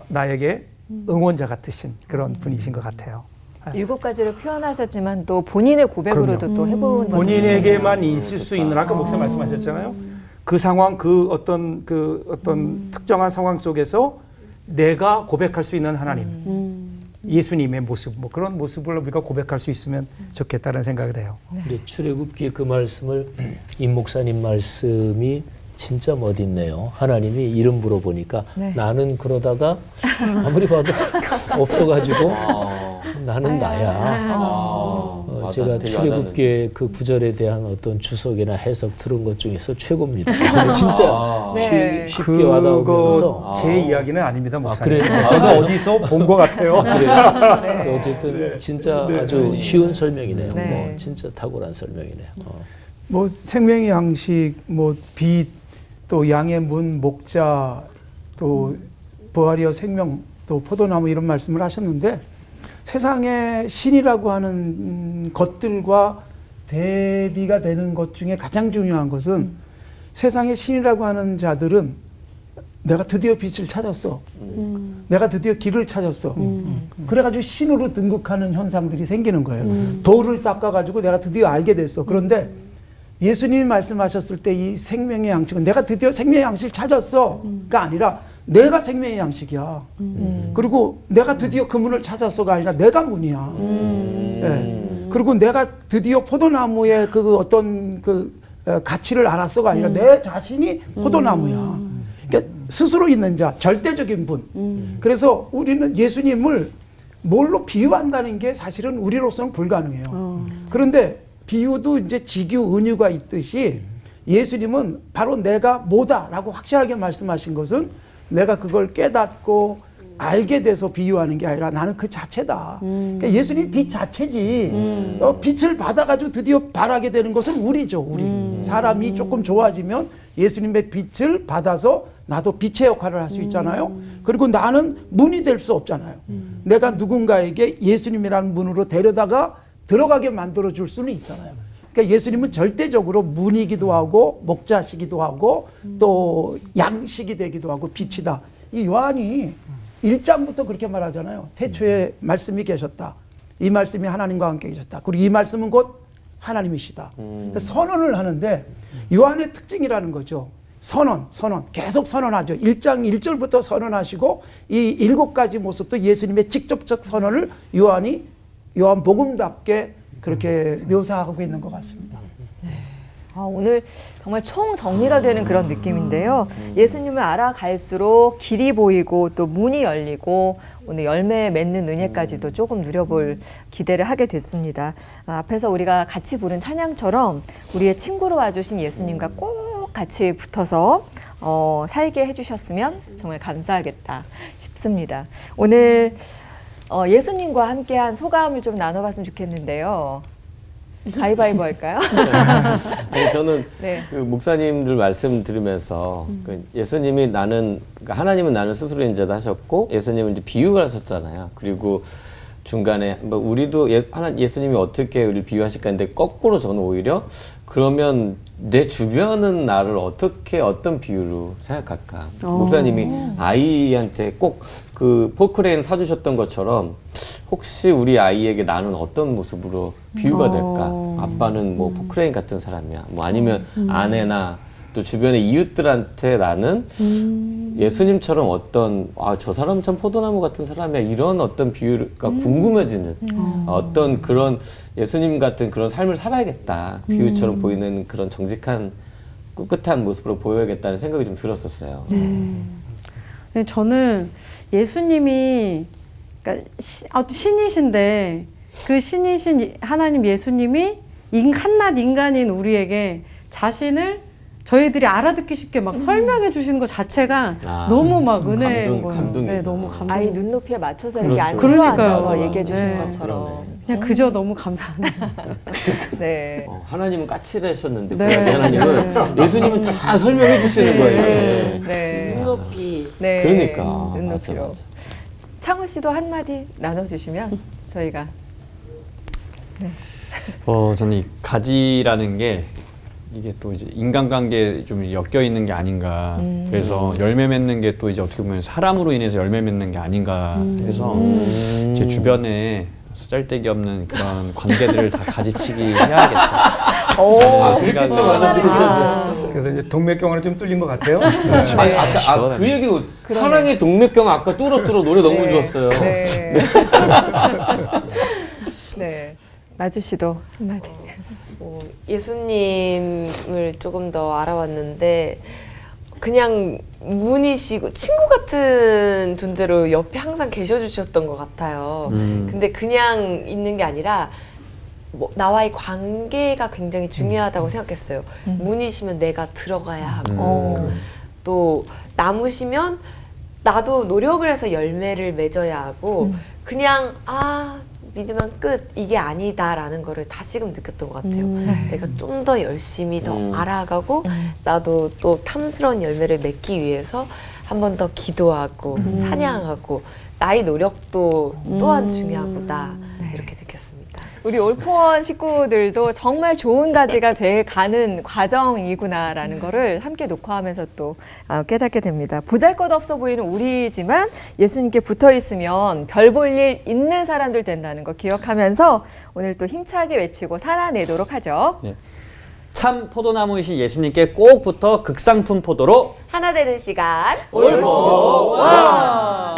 나에게 응원자 같으신 그런 분이신 것 같아요. 7가지를 표현하셨지만 또 본인의 고백으로도 또 해본 것도 본인에게만 있을 수 있는 아까 목사님 말씀하셨잖아요. 그 상황 그 어떤 특정한 상황 속에서 내가 고백할 수 있는 하나님. 예수님의 모습, 뭐 그런 모습을 우리가 고백할 수 있으면 좋겠다는 생각을 해요. 근데 출애굽기의 그 말씀을 임 목사님 말씀이 진짜 멋있네요. 하나님이 이름 물어보니까 나는 그러다가 아무리 봐도 없어가지고 나는 나야. 제가 출애굽기의 그 구절에 대한 어떤 주석이나 해석 들은 것 중에서 최고입니다. 진짜 쉽게 와닿으면서 제 이야기는 아닙니다, 목사님. 그래요? 제가 어디서 본 것 같아요. 어쨌든 진짜 아주 쉬운 설명이네요. 네. 진짜 탁월한 설명이네요. 뭐 생명의 양식, 뭐 빛, 또 양의 문, 목자, 또 부활이여 생명, 또 포도나무 이런 말씀을 하셨는데 세상의 신이라고 하는 것들과 대비가 되는 것 중에 가장 중요한 것은 세상의 신이라고 하는 자들은 내가 드디어 빛을 찾았어. 내가 드디어 길을 찾았어. 그래가지고 신으로 등극하는 현상들이 생기는 거예요. 돌을 닦아가지고 내가 드디어 알게 됐어. 그런데 예수님이 말씀하셨을 때 이 생명의 양식은 내가 드디어 생명의 양식을 찾았어가 아니라 내가 생명의 양식이야. 그리고 내가 드디어 그 문을 찾았어가 아니라 내가 문이야. 네. 그리고 내가 드디어 포도나무의 그 어떤 그 가치를 알았어가 아니라 내 자신이 포도나무야. 그러니까 스스로 있는 자, 절대적인 분. 그래서 우리는 예수님을 뭘로 비유한다는 게 사실은 우리로서는 불가능해요. 그런데 비유도 이제 직유, 은유가 있듯이 예수님은 바로 내가 뭐다라고 확실하게 말씀하신 것은 내가 그걸 깨닫고 알게 돼서 비유하는 게 아니라 나는 그 자체다. 그러니까 예수님 빛 자체지. 빛을 받아가지고 드디어 바라게 되는 것은 우리죠. 우리. 사람이 조금 좋아지면 예수님의 빛을 받아서 나도 빛의 역할을 할 수 있잖아요. 그리고 나는 문이 될 수 없잖아요. 내가 누군가에게 예수님이라는 문으로 데려다가 들어가게 만들어 줄 수는 있잖아요. 그러니까 예수님은 절대적으로 문이기도 하고 목자시기도 하고 또 양식이 되기도 하고 빛이다. 이 요한이 1장부터 그렇게 말하잖아요. 태초에 말씀이 계셨다. 이 말씀이 하나님과 함께 계셨다. 그리고 이 말씀은 곧 하나님이시다. 선언을 하는데 요한의 특징이라는 거죠. 선언. 계속 선언하죠. 1장 1절부터 선언하시고 이 7가지 모습도 예수님의 직접적 선언을 요한 복음답게 그렇게 묘사하고 있는 것 같습니다. 오늘 정말 총 정리가 되는 그런 느낌인데요. 예수님을 알아갈수록 길이 보이고 또 문이 열리고 오늘 열매 맺는 은혜까지도 조금 누려볼 기대를 하게 됐습니다. 앞에서 우리가 같이 부른 찬양처럼 우리의 친구로 와주신 예수님과 꼭 같이 붙어서 살게 해주셨으면 정말 감사하겠다 싶습니다. 오늘 예수님과 함께한 소감을 좀 나눠봤으면 좋겠는데요. 가위바위보 할까요? 아니, 저는 네. 그 목사님들 말씀 들으면서 그 예수님이 그러니까 하나님은 나는 스스로 인자다 하셨고 예수님은 이제 비유를 하셨잖아요. 그리고 중간에 뭐 우리도 예수님이 어떻게 우리를 비유하실까 했는데 거꾸로 저는 오히려 그러면 내 주변은 나를 어떤 비유로 생각할까? 목사님이 아이한테 꼭 그 포크레인 사주셨던 것처럼 혹시 우리 아이에게 나는 어떤 모습으로 비유가 될까? 아빠는 뭐 포크레인 같은 사람이야. 뭐 아니면 아내나 또 주변의 이웃들한테 나는 예수님처럼 저 사람 참 포도나무 같은 사람이야. 이런 어떤 비유가 궁금해지는 어떤 그런 예수님 같은 그런 삶을 살아야겠다. 비유처럼 보이는 그런 정직한 꿋꿋한 모습으로 보여야겠다는 생각이 좀 들었었어요. 네, 저는 예수님이 그러니까 신이신데 그 신이신 하나님 예수님이 한낱 인간인 우리에게 자신을 저희들이 알아듣기 쉽게 막 설명해 주시는 것 자체가 너무 막 은혜인 거예요. 감동이죠. 네, 너무 감동. 아이 눈높이에 맞춰서 이렇게 그렇죠. 앉아서 그러니까요. 얘기해 주신 네. 것처럼. 그냥 그저 너무 감사하네요. 네. 하나님은 까칠하셨는데 네. 하나님은 예수님은 다 설명해 주시는 거예요. 네. 눈높이. 네. 그러니까 눈높이로. 맞아. 창호 씨도 한마디 나눠주시면 저희가. 저는 이 가지라는 게 이게 또 이제 인간관계에 좀 엮여 있는 게 아닌가. 그래서 열매 맺는 게 또 이제 어떻게 보면 사람으로 인해서 열매 맺는 게 아닌가 해서 제 주변에 쓰잘데기 없는 그런 관계들을 다 가지치기 해야겠다. 생각을. 그래서 이제 동맥경화는 좀 뚫린 것 같아요. 그 얘기 사랑의 동맥경 아까 뚫어 노래 너무 좋았어요. 네. 네. 마주 씨도 한마디. 예수님을 조금 더 알아왔는데 그냥 문이시고 친구 같은 존재로 옆에 항상 계셔주셨던 것 같아요. 근데 그냥 있는 게 아니라 나와의 관계가 굉장히 중요하다고 생각했어요. 문이시면 내가 들어가야 하고 또 나무시면 나도 노력을 해서 열매를 맺어야 하고 그냥 믿으면 끝 이게 아니다라는 거를 다시금 느꼈던 것 같아요. 내가 좀 더 열심히 더 알아가고 나도 또 탐스러운 열매를 맺기 위해서 한 번 더 기도하고 찬양하고 나의 노력도 또한 중요하구나 이렇게 느꼈습니다. 우리 올포원 식구들도 정말 좋은 가지가 돼 가는 과정이구나라는 거를 함께 녹화하면서 또 깨닫게 됩니다. 보잘것없어 보이는 우리지만 예수님께 붙어 있으면 별 볼 일 있는 사람들 된다는 거 기억하면서 오늘 또 힘차게 외치고 살아내도록 하죠. 네. 참 포도나무이신 예수님께 꼭 붙어 극상품 포도로 하나 되는 시간 올보 와!